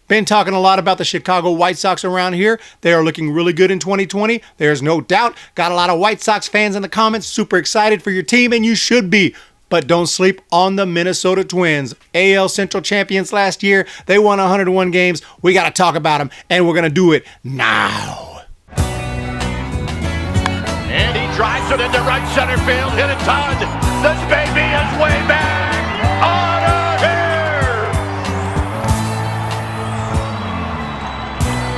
Been talking a lot about the Chicago White Sox around here. They are looking really good in 2020. There's no doubt. Got a lot of White Sox fans in the comments. Super excited for your team, and you should be. But don't sleep on the Minnesota Twins. AL Central champions last year. They won 101 games. We got to talk about them, and we're going to do it now. And he drives it into right center field. Hit it, Todd. This baby is way back. On a here.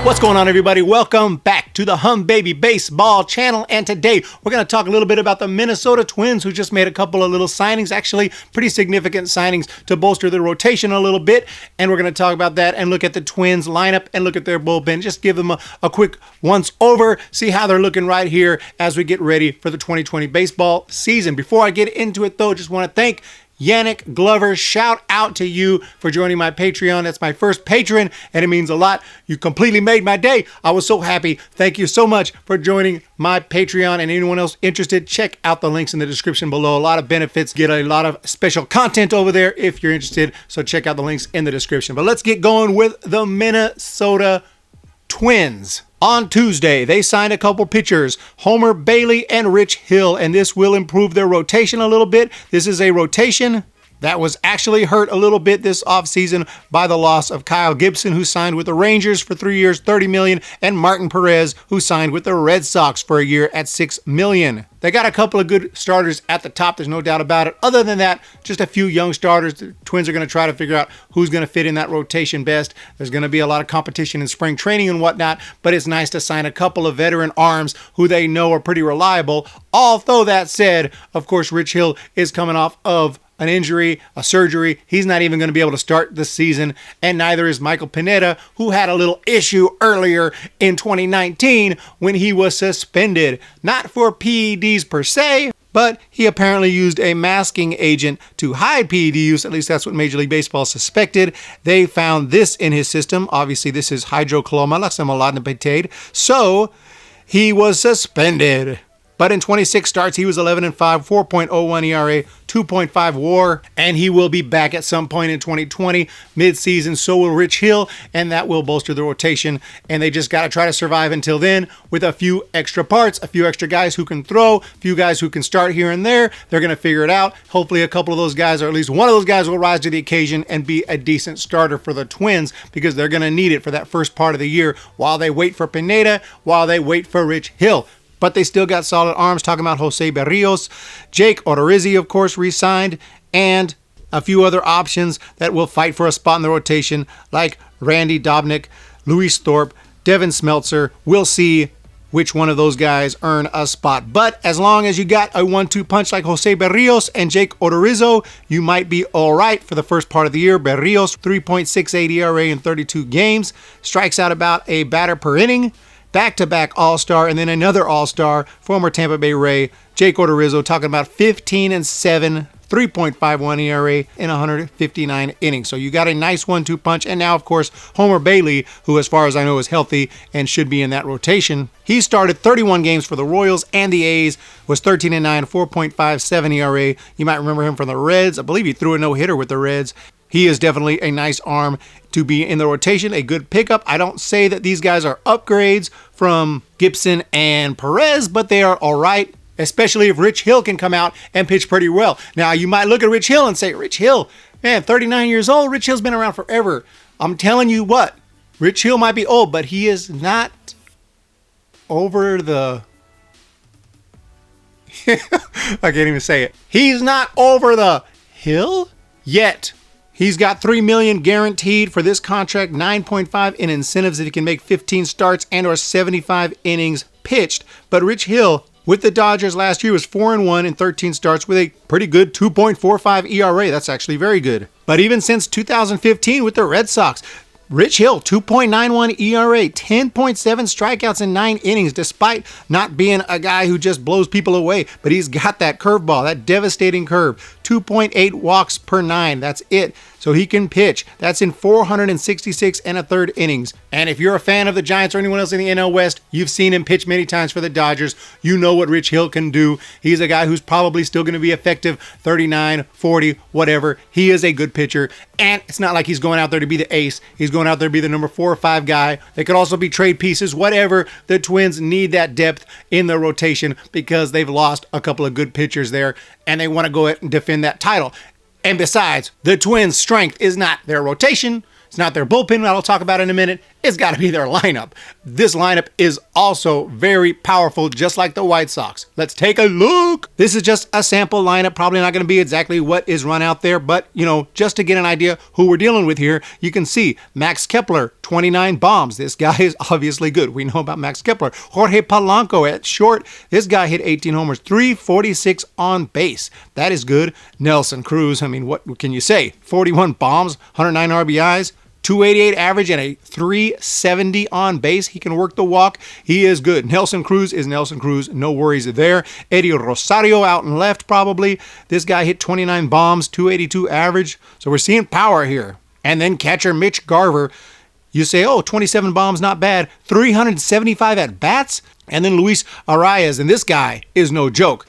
What's going on, everybody? Welcome back to the Humm Baby Baseball channel. And today we're going to talk a little bit about the Minnesota Twins, who just made a couple of little signings, actually pretty significant signings to bolster their rotation a little bit. And we're going to talk about that and look at the Twins lineup and look at their bullpen. Just give them a quick once over, see how they're looking right here as we get ready for the 2020 baseball season. Before I get into it, though, just want to thank Yannick Glover. Shout out to you for joining my Patreon. That's my first patron, and it means a lot. You completely made my day. I was so happy. Thank you so much for joining my Patreon, and anyone else interested, check out the links in the description below. A lot of benefits. Get a lot of special content over there if you're interested, so check out the links in the description. But let's get going with the Minnesota Twins. On Tuesday, they signed a couple pitchers, Homer Bailey and Rich Hill, and this will improve their rotation a little bit. This is a rotation that was actually hurt a little bit this offseason by the loss of Kyle Gibson, who signed with the Rangers for 3 years, $30 million, and Martin Perez, who signed with the Red Sox for a year at $6 million. They got a couple of good starters at the top, there's no doubt about it. Other than that, just a few young starters. The Twins are going to try to figure out who's going to fit in that rotation best. There's going to be a lot of competition in spring training and whatnot, but it's nice to sign a couple of veteran arms who they know are pretty reliable. Although that said, of course, Rich Hill is coming off of an injury, a surgery. He's not even going to be able to start the season, and neither is Michael Pineda, who had a little issue earlier in 2019 when he was suspended. Not for PEDs per se, but he apparently used a masking agent to hide PED use. At least that's what Major League Baseball suspected. They found this in his system. Obviously, this is hydrochloromelanoacetate. So he was suspended. But in 26 starts, he was 11-5, 4.01 ERA, 2.5 WAR, and he will be back at some point in 2020 mid-season. So will Rich Hill, and that will bolster the rotation. And they just got to try to survive until then with a few extra parts, a few extra guys who can throw, a few guys who can start here and there. They're going to figure it out. Hopefully, a couple of those guys, or at least one of those guys, will rise to the occasion and be a decent starter for the Twins, because they're going to need it for that first part of the year while they wait for Pineda, while they wait for Rich Hill. But they still got solid arms, talking about Jose Berrios, Jake Odorizzi, of course, re-signed, and a few other options that will fight for a spot in the rotation, like Randy Dobnik, Luis Thorpe, Devin Smeltzer. We'll see which one of those guys earn a spot. But as long as you got a 1-2 punch like Jose Berrios and Jake Odorizzi, you might be all right for the first part of the year. Berrios, 3.68 ERA in 32 games, strikes out about a batter per inning. Back-to-back All-Star, and then another All-Star, former Tampa Bay Ray, Jake Odorizzi, talking about 15-7, 3.51 ERA in 159 innings. So you got a nice 1-2 punch. And now, of course, Homer Bailey, who, as far as I know, is healthy and should be in that rotation. He started 31 games for the Royals and the A's, was 13-9, 4.57 ERA. You might remember him from the Reds. I believe he threw a no-hitter with the Reds. He is definitely a nice arm to be in the rotation, a good pickup. I don't say that these guys are upgrades from Gibson and Perez, but they are all right, especially if Rich Hill can come out and pitch pretty well. Now, you might look at Rich Hill and say, Rich Hill, man, 39 years old, Rich Hill's been around forever. I'm telling you what, Rich Hill might be old, but he is not over the... I can't even say it. He's not over the hill yet. He's got $3 million guaranteed for this contract, 9.5 in incentives if he can make 15 starts and or 75 innings pitched. But Rich Hill with the Dodgers last year was 4-1 in 13 starts with a pretty good 2.45 ERA. That's actually very good. But even since 2015 with the Red Sox, Rich Hill, 2.91 ERA, 10.7 strikeouts in 9 innings, despite not being a guy who just blows people away. But he's got that curveball, that devastating curve. 2.8 walks per 9. That's it. So he can pitch. That's in 466 and a third innings. And if you're a fan of the Giants or anyone else in the NL West, you've seen him pitch many times for the Dodgers. You know what Rich Hill can do. He's a guy who's probably still going to be effective 39, 40, whatever. He is a good pitcher. And it's not like he's going out there to be the ace. He's going out there to be the number 4 or 5 guy. They could also be trade pieces, whatever. The Twins need that depth in their rotation because they've lost a couple of good pitchers there and they want to go ahead and defend that title. And besides, the Twins' strength is not their rotation. It's not their bullpen, that I'll talk about in a minute. It's got to be their lineup. This lineup is also very powerful, just like the White Sox. Let's take a look. This is just a sample lineup. Probably not going to be exactly what is run out there, but, just to get an idea who we're dealing with here, you can see Max Kepler, 29 bombs. This guy is obviously good. We know about Max Kepler. Jorge Polanco at short. This guy hit 18 homers, 346 on base. That is good. Nelson Cruz, what can you say? 41 bombs, 109 RBIs. 288 average and a 370 on base. He can work the walk. He is good. Nelson Cruz is Nelson Cruz. No worries there. Eddie Rosario out and left probably. This guy hit 29 bombs, 282 average. So we're seeing power here. And then catcher Mitch Garver. You say, 27 bombs, not bad. 375 at bats. And then Luis Arias. And this guy is no joke.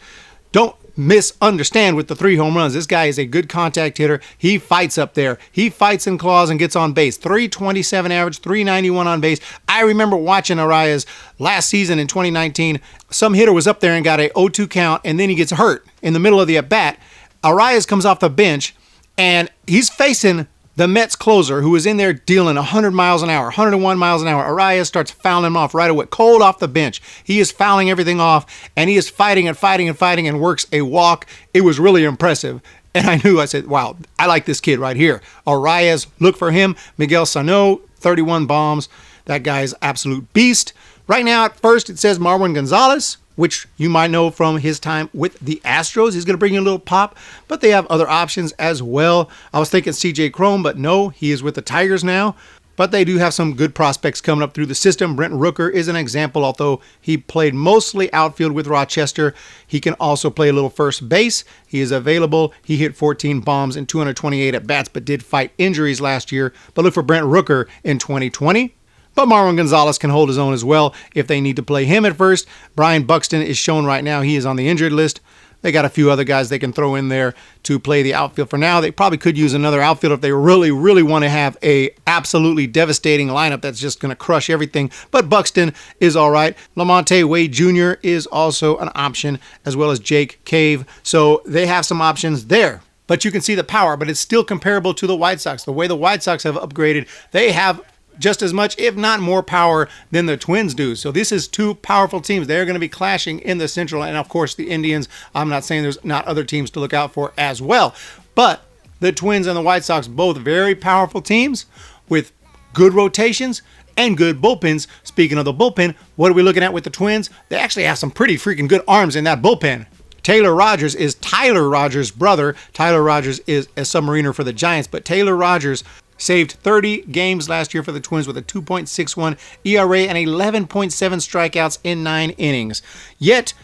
Don't misunderstand with the 3 home runs. This guy is a good contact hitter. He fights up there. He fights and claws and gets on base. 327 average, 391 on base. I remember watching Arias last season in 2019. Some hitter was up there and got a 0-2 count, and then he gets hurt in the middle of the at-bat. Arias comes off the bench, and he's facing the Mets closer, who is in there dealing 100 miles an hour, 101 miles an hour. Arias starts fouling him off right away, cold off the bench. He is fouling everything off, and he is fighting and works a walk. It was really impressive. And I said, wow, I like this kid right here. Arias, look for him. Miguel Sano, 31 bombs. That guy's absolute beast. Right now, at first, it says Marwin Gonzalez, which you might know from his time with the Astros. He's going to bring you a little pop, but they have other options as well. I was thinking CJ Cron, but no, he is with the Tigers now. But they do have some good prospects coming up through the system. Brent Rooker is an example, although he played mostly outfield with Rochester. He can also play a little first base. He is available. He hit 14 bombs and 228 at-bats, but did fight injuries last year. But look for Brent Rooker in 2020. But Marwin Gonzalez can hold his own as well if they need to play him at first. Brian Buxton is shown right now. He is on the injured list. They got a few other guys they can throw in there to play the outfield for now. They probably could use another outfield if they really, really want to have a absolutely devastating lineup that's just going to crush everything. But Buxton is all right. Lamonte Wade Jr. is also an option, as well as Jake Cave. So they have some options there. But you can see the power, but it's still comparable to the White Sox. The way the White Sox have upgraded, they have just as much, if not more power than the Twins do. So this is 2 powerful teams. They're going to be clashing in the Central, and of course the Indians. I'm not saying there's not other teams to look out for as well, but the Twins and the White Sox, both very powerful teams with good rotations and good bullpens. Speaking of the bullpen, what are we looking at with the Twins? They actually have some pretty freaking good arms in that bullpen. Taylor Rogers is Tyler Rogers' brother. Tyler Rogers is a submariner for the Giants, but Taylor Rogers saved 30 games last year for the Twins with a 2.61 ERA and 11.7 strikeouts in 9 innings. Yet,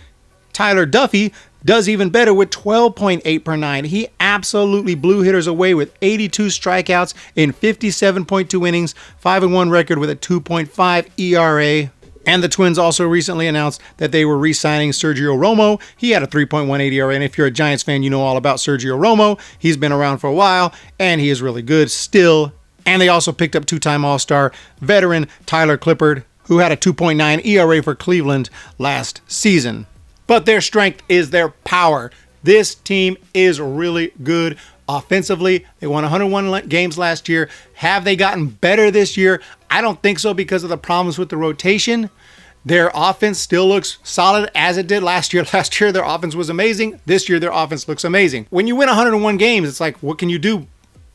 Tyler Duffy does even better with 12.8 per 9. He absolutely blew hitters away with 82 strikeouts in 57.2 innings, 5-1 record with a 2.5 ERA. And the Twins also recently announced that they were re-signing Sergio Romo. He had a 3.18 ERA, and if you're a Giants fan, you know all about Sergio Romo. He's been around for a while, and he is really good still. And they also picked up 2-time All-Star veteran Tyler Clippard, who had a 2.9 ERA for Cleveland last season. But their strength is their power. This team is really good offensively. They won 101 games last year. Have they gotten better this year? I don't think so because of the problems with the rotation. Their offense still looks solid as it did last year. Last year, their offense was amazing. This year, their offense looks amazing. When you win 101 games, it's like, what can you do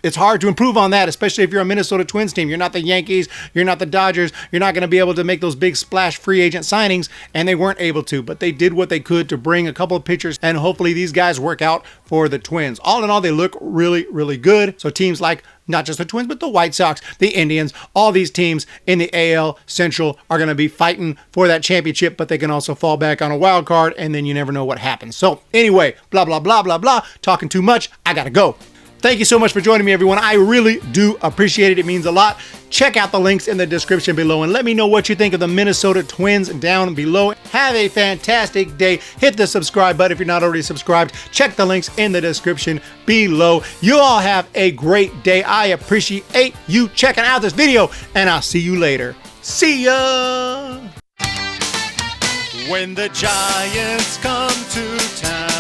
it's hard to improve on that, especially if you're a Minnesota Twins team. You're not the Yankees, you're not the Dodgers, you're not going to be able to make those big splash free agent signings, and they weren't able to, but they did what they could to bring a couple of pitchers, and hopefully these guys work out for the Twins. All in all, they look really, really good. So teams like not just the Twins, but the White Sox, the Indians, all these teams in the AL Central are going to be fighting for that championship, but they can also fall back on a wild card, and then you never know what happens. So anyway, blah, blah, blah, blah, blah. Talking too much. I got to go. Thank you so much for joining me, everyone. I really do appreciate it. It means a lot. Check out the links in the description below and let me know what you think of the Minnesota Twins down below. Have a fantastic day. Hit the subscribe button if you're not already subscribed. Check the links in the description below. You all have a great day. I appreciate you checking out this video, and I'll see you later. See ya! When the Giants come to town.